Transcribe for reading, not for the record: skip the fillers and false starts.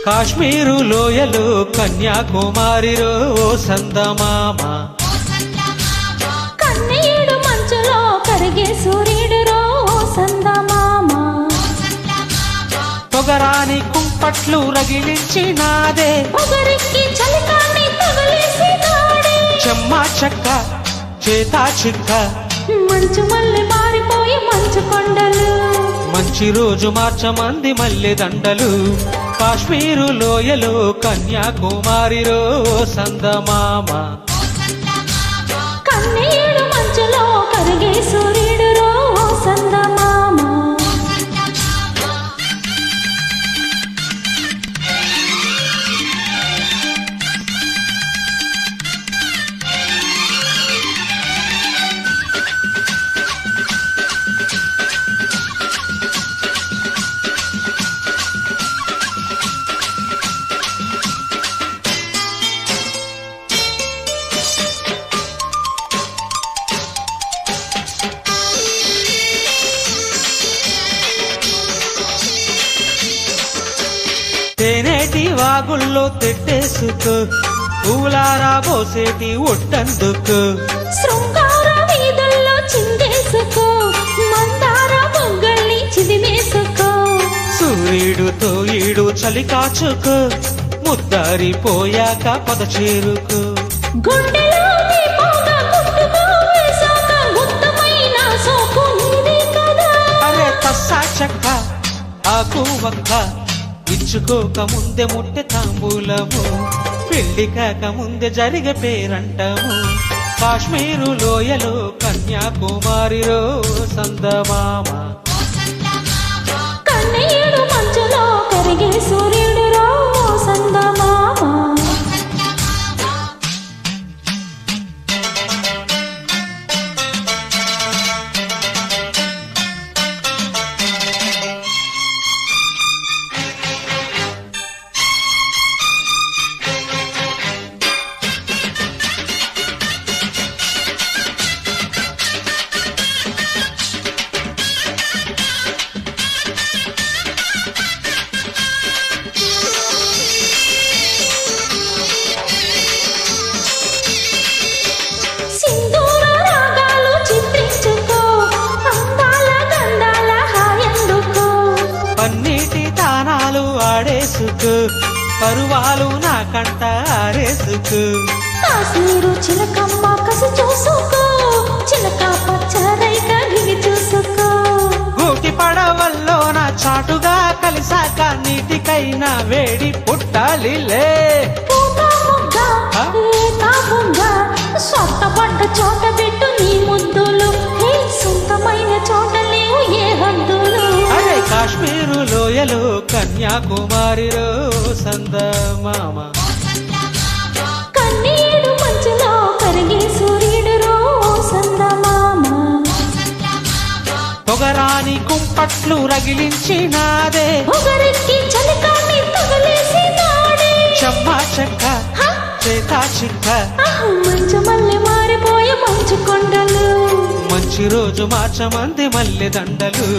కాశ్మీరు లోయలు కన్యాకుమారిలో ఓ సందమామ, కన్నీడు మంచులో కరిగే సూర్యుడురో ఓ సందమామ, పొగరాని కుంపట్లు రగిలించినాదే, పొగరికి చలికాన్ని తగిలేసినాడే, చెమ్మా చెక్క చేతా చిక్క, మంచు మల్లె మారిపోయి మంచు కొండలు, మంచి రోజు మార్చమంది మల్లె దండలు. కాశ్మీరు లోయలో కన్యాకుమారిలో ఓ సందమామ, కన్నీడు మంచులో కరిగే సూర్యుడురో ఓ సందమామ. తేనేటి వాగుల్లో తెట్టేసుకో, పూలారా పోసేటి ఒట్టందుకు, శృంగార వీధుల్లో చిందేసుకో, మందార బొగ్గల్ని చిదిమేసుకో, సూర్యుడుతో ఈడు చలి కాచుకో, ముద్దారిపోయాక పద చేరుకు, గుండెలో దీపంగా గుట్టుగా వేశాక గుత్తమైన సోకు నీదే కదా. అరే తస్సా చెక్క ఆకు వక్క, ఇచ్చుకోక ముందే ముట్టె తాంబూలము, పెళ్లి కాక ముందే జరిగే పేరంటము. కాశ్మీరు లోయలో కన్యాకుమారిలో సందమామ, కన్నీడు మంచులో కరిగే సూర్యుడురో ఓ సందమామ. సింధూర రాగాలు చిత్రించుకో, అందాల గంధాల హాయందుకో, పన్నీటి తానాలు ఆడేసుకు, పరువాలు నా కంట ఆరేసుకు, కాశ్మీరు చిలకమ్మ కసి చూసుకో, చిలక పచ్చరైక దిగి చూసుకో, గూటి పడవల్లో నా చాటుగా కలిసాక నీటికైనా వేడి పుట్టాలిలే. పూత మొగ్గ లేత బొగ్గ, స్వట్టపడ్డ చోట పెట్టు నీ ముద్దులు, హే సొంతమైన చోట లేవు ఏ హద్దులు. అరే కాశ్మీరు లోయలో కన్యాకుమారిలో సందమామ, కన్నీడు మంచులో కరిగే సూర్యుడురో ఓ సందమామ, పొగరాని కుంపట్లు రగిలించినాదే, పొగరెక్కి చలికాన్ని తగిలేసినాడే, చెమ్మా చెక్క హ! చేతా చిక్క, ఆహ్, మంచు మల్లె మారిపోయే మంచు కొండలు, మంచి రోజు మార్చమంది మల్లె దండలు.